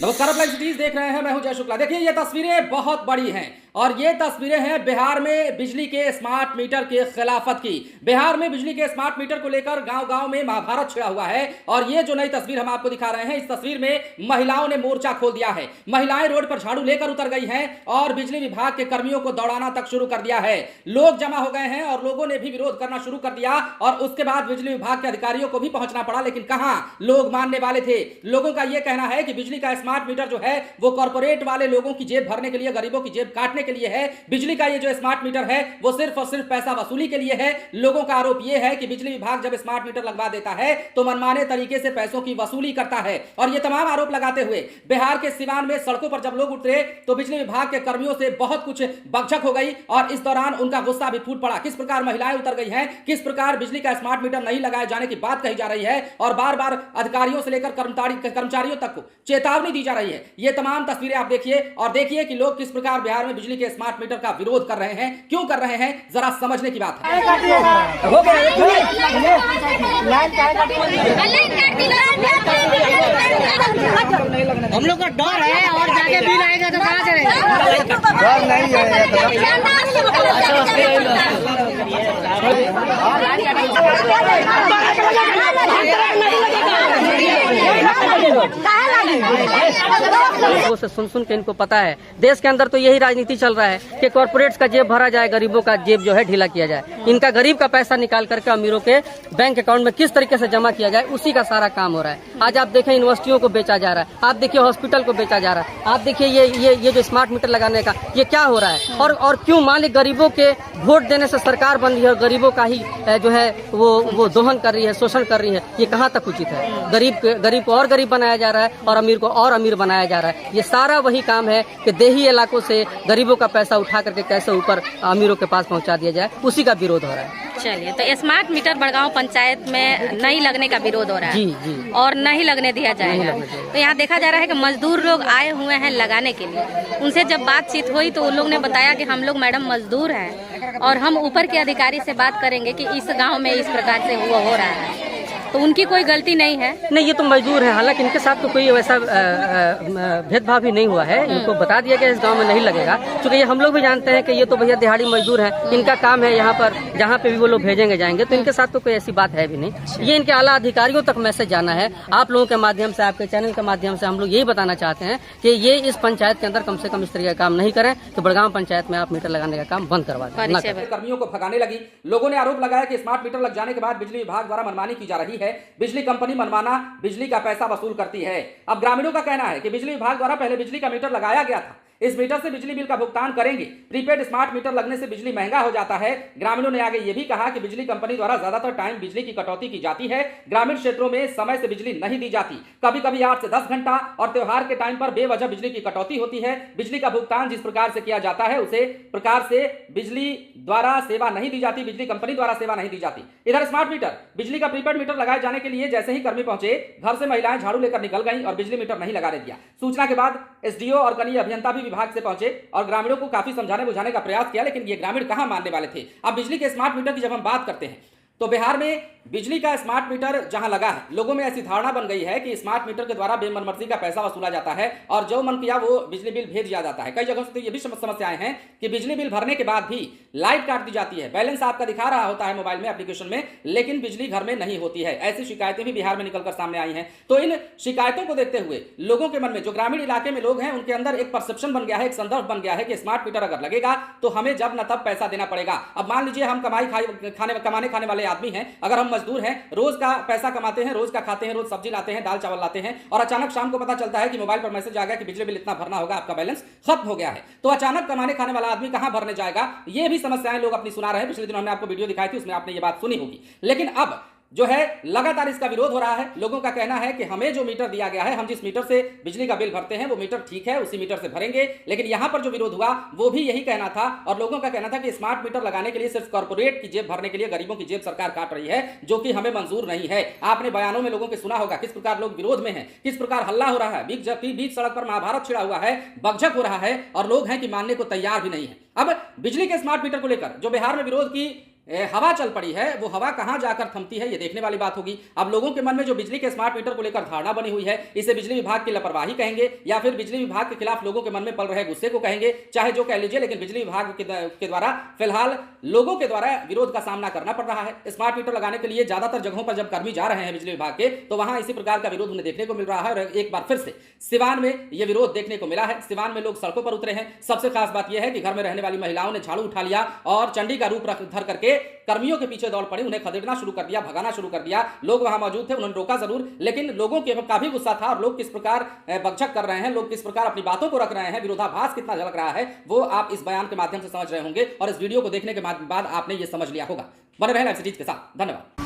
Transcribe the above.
नमस्कार, आप live cities देख रहे हैं। मैं हूं जय शुक्ला। देखिए, ये तस्वीरें बहुत बड़ी हैं और ये तस्वीरें हैं बिहार में बिजली के स्मार्ट मीटर के खिलाफत की। बिहार में बिजली के स्मार्ट मीटर को लेकर गांव-गांव में महाभारत छिड़ा हुआ है और ये जो नई तस्वीर हम आपको दिखा रहे हैं, इस तस्वीर में महिलाओं ने मोर्चा खोल दिया है। महिलाएं रोड पर झाड़ू लेकर उतर गई हैं और बिजली विभाग के कर्मियों को दौड़ाना तक शुरू कर दिया है। लोग जमा हो गए हैं और लोगों ने भी विरोध करना शुरू कर दिया और उसके बाद बिजली विभाग के अधिकारियों को भी पहुंचना पड़ा, लेकिन कहां लोग मानने वाले थे। लोगों का यह कहना है कि बिजली का स्मार्ट मीटर जो है वो कॉर्पोरेट वाले लोगों की जेब भरने के लिए, गरीबों की जेब काटने के लिए है। बिजली का ये जो स्मार्ट मीटर है वो सिर्फ और सिर्फ पैसा वसूली के लिए है। लोगों का आरोप ये है कि बिजली विभाग जब स्मार्ट मीटर लगवा देता है तो मनमाने तरीके से पैसों की वसूली करता है। और ये तमाम आरोप लगाते हुए बिहार के सिवान में सड़कों पर जब लोग उतरे तो बिजली विभाग के कर्मियों से बहुत कुछ बकझक हो गई और इस दौरान उनका गुस्सा भी फूट पड़ा। किस प्रकार महिलाएं उतर गई हैं, किस प्रकार बिजली का स्मार्ट मीटर नहीं लगाए जाने की बात कही जा रही है और बार बार अधिकारियों से लेकर कर्मचारियों तक को चेतावनी दी जा रही है। ये तमाम तस्वीरें आप देखिए और देखिए कि लोग किस प्रकार बिहार में बिजली के स्मार्ट मीटर का विरोध कर रहे हैं। क्यों कर रहे हैं, जरा समझने की बात है। हम लोग का डर है और जाके बिल आएगा तो कहाँ करेंगे। डर नहीं लोगों से सुन के इनको पता है देश के अंदर तो यही राजनीति चल रहा है कि कॉर्पोरेट्स का जेब भरा जाए, गरीबों का जेब जो है ढीला किया जाए। इनका गरीब का पैसा निकाल करके अमीरों के बैंक अकाउंट में किस तरीके से जमा किया जाए, उसी का सारा काम हो रहा है। आज आप देखें यूनिवर्सिटियों को बेचा जा रहा है, आप देखिए हॉस्पिटल को बेचा जा रहा है, आप देखिए ये जो स्मार्ट मीटर लगाने का ये क्या हो रहा है। और क्यों मान ली गरीबों के वोट देने से सरकार बन रही है और गरीबों का ही जो है वो दोहन कर रही है, शोषण कर रही है। ये कहाँ तक उचित है। गरीब को और गरीब बनाया जा रहा है और अमीर को और अमीर बनाया जा रहा है। ये सारा वही काम है कि देही इलाकों से गरीबों का पैसा उठा करके कैसे ऊपर अमीरों के पास पहुंचा दिया जाए, उसी का विरोध हो रहा है। चलिए, तो स्मार्ट मीटर बड़गांव पंचायत में नहीं लगने का विरोध हो रहा है। जी। और नहीं लगने दिया जाएगा। तो यहाँ देखा जा रहा है कि मजदूर लोग आए हुए हैं लगाने के लिए। उनसे जब बातचीत हुई तो उन लोग ने बताया कि हम लोग मैडम मजदूर हैं और हम ऊपर के अधिकारी से बात करेंगे कि इस गाँव में इस प्रकार से हुआ हो रहा है, तो उनकी कोई गलती नहीं है। नहीं, ये तो मजदूर है। हालांकि इनके साथ तो कोई वैसा भेदभाव भी नहीं हुआ है। इनको बता दिया कि इस गांव में नहीं लगेगा, क्योंकि ये हम लोग भी जानते हैं कि ये तो भैया दिहाड़ी मजदूर हैं। इनका काम है यहाँ पर जहाँ पे भी वो लोग भेजेंगे जाएंगे, तो इनके साथ तो कोई ऐसी बात है भी नहीं। ये इनके आला अधिकारियों तक मैसेज जाना है। आप लोगों के माध्यम से, आपके चैनल के माध्यम से हम लोग यही बताना चाहते हैं कि ये इस पंचायत के अंदर कम से कम इस तरह का काम नहीं करें तो बड़गांव पंचायत में आप मीटर लगाने का काम बंद करवा दें। कर्मियों को भगाने लगी। लोगों ने आरोप लगाया कि स्मार्ट मीटर लग जाने के बाद बिजली विभाग द्वारा मनमानी की जा रही है। बिजली कंपनी मनमाना बिजली का पैसा वसूल करती है। अब ग्रामीणों का कहना है कि बिजली विभाग द्वारा पहले बिजली का मीटर लगाया गया था, इस मीटर से बिजली बिल का भुगतान करेंगे। प्रीपेड स्मार्ट मीटर लगने से बिजली महंगा हो जाता है। ग्रामीणों ने आगे ये भी कहा कि बिजली कंपनी द्वारा ज्यादातर टाइम बिजली की कटौती की जाती है। ग्रामीण क्षेत्रों में समय से बिजली नहीं दी जाती, कभी कभी 8 से 10 घंटा और त्योहार के टाइम पर बेवजह बिजली की कटौती होती है। बिजली का भुगतान जिस प्रकार से किया जाता है उसे प्रकार से बिजली द्वारा सेवा नहीं दी जाती, बिजली कंपनी द्वारा सेवा नहीं दी जाती। इधर स्मार्ट मीटर बिजली का प्रीपेड मीटर लगाए जाने के लिए जैसे ही कर्मी पहुंचे, घर से महिलाएं झाड़ू लेकर निकल गई और बिजली मीटर नहीं लगाने दिया। सूचना के बाद एसडीओ और कनीय अभियंता भी विभाग से पहुंचे और ग्रामीणों को काफी समझाने बुझाने का प्रयास किया, लेकिन ये ग्रामीण कहां मानने वाले थे। अब बिजली के स्मार्ट मीटर की जब हम बात करते हैं तो बिहार में बिजली का स्मार्ट मीटर जहां लगा है, लोगों में ऐसी धारणा बन गई है कि स्मार्ट मीटर के द्वारा बेमनमर्जी का पैसा वसूला जाता है और जो मन किया वो बिजली बिल भेज दिया जाता है। कई जगहों से तो ये भी समस्याएं हैं कि बिजली बिल भरने के बाद भी लाइट काट दी जाती है। बैलेंस आपका दिखा रहा होता है मोबाइल में, एप्लीकेशन में, लेकिन बिजली घर में नहीं होती है। ऐसी शिकायतें भी बिहार में निकलकर सामने आई हैं। तो इन शिकायतों को देखते हुए लोगों के मन में, जो ग्रामीण इलाके में लोग हैं, उनके अंदर एक परसेप्शन बन गया है, एक संदर्भ बन गया है कि स्मार्ट मीटर अगर लगेगा तो हमें जब न तब पैसा देना पड़ेगा। अब मान लीजिए हम कमाने खाने वाले आदमी हैं, अगर हम मजदूर हैं, रोज का पैसा कमाते हैं, रोज का खाते हैं, रोज सब्जी लाते हैं, दाल चावल लाते हैं और अचानक शाम को पता चलता है कि मोबाइल पर मैसेज आ गया कि बिजली बिल इतना भरना होगा, आपका बैलेंस खत्म हो गया है। तो अचानक कमाने खाने वाला आदमी कहां भरने जाएगा। ये भी समस्याएं लोग अपनी सुना रहे हैं। पिछले दिनों हमने आपको वीडियो दिखाई थी, उसमें आपने ये बात सुनी होगी। लेकिन अब जो है लगातार इसका विरोध हो रहा है। लोगों का कहना है कि हमें जो मीटर दिया गया है, हम जिस मीटर से बिजली का बिल भरते हैं वो मीटर ठीक है, उसी मीटर से भरेंगे। लेकिन यहां पर जो विरोध हुआ वो भी यही कहना था और लोगों का कहना था कि स्मार्ट मीटर लगाने के लिए सिर्फ कॉर्पोरेट की जेब भरने के लिए गरीबों की जेब सरकार काट रही है, जो कि हमें मंजूर नहीं है। आपने बयानों में लोगों के सुना होगा किस प्रकार लोग विरोध में हैं, किस प्रकार हल्ला हो रहा है, बीच सड़क पर महाभारत छिड़ा हुआ है, बकझक हो रहा है और लोग हैं कि मानने को तैयार भी नहीं है। अब बिजली के स्मार्ट मीटर को लेकर जो बिहार में विरोध की हवा चल पड़ी है, वो हवा कहां जाकर थमती है, ये देखने वाली बात होगी। अब लोगों के मन में जो बिजली के स्मार्ट मीटर को लेकर धारणा बनी हुई है, इसे बिजली विभाग की लापरवाही कहेंगे या फिर बिजली विभाग के खिलाफ लोगों के मन में पल रहे गुस्से को कहेंगे, चाहे जो कह लीजिए, लेकिन बिजली विभाग के द्वारा फिलहाल लोगों के द्वारा विरोध का सामना करना पड़ रहा है। स्मार्ट मीटर लगाने के लिए ज्यादातर जगहों पर जब कर्मी जा रहे हैं बिजली विभाग के, तो वहां इसी प्रकार का विरोध उन्हें देखने को मिल रहा है। और एक बार फिर से सिवान में यह विरोध देखने को मिला है। सिवान में लोग सड़कों पर उतरे हैं। सबसे खास बात यह है कि घर में रहने वाली महिलाओं ने झाड़ू उठा लिया और चंडी का रूप धर करके कर्मियों के पीछे दौड़ पड़ी, उन्हें खदेड़ना शुरू कर दिया, भगाना शुरू कर दिया। लोग वहां मौजूद थे, उन्होंने रोका जरूर, लेकिन लोगों के काफी गुस्सा था और लोग किस प्रकार बकझक कर रहे हैं, लोग किस प्रकार अपनी बातों को रख रहे हैं, विरोधाभास कितना झलक रहा है, वो आप इस बयान के माध्यम से समझ रहे होंगे और इस वीडियो को देखने के बाद आपने ये समझ लिया होगा। बने रहें लाइव सिटीज के साथ। धन्यवाद।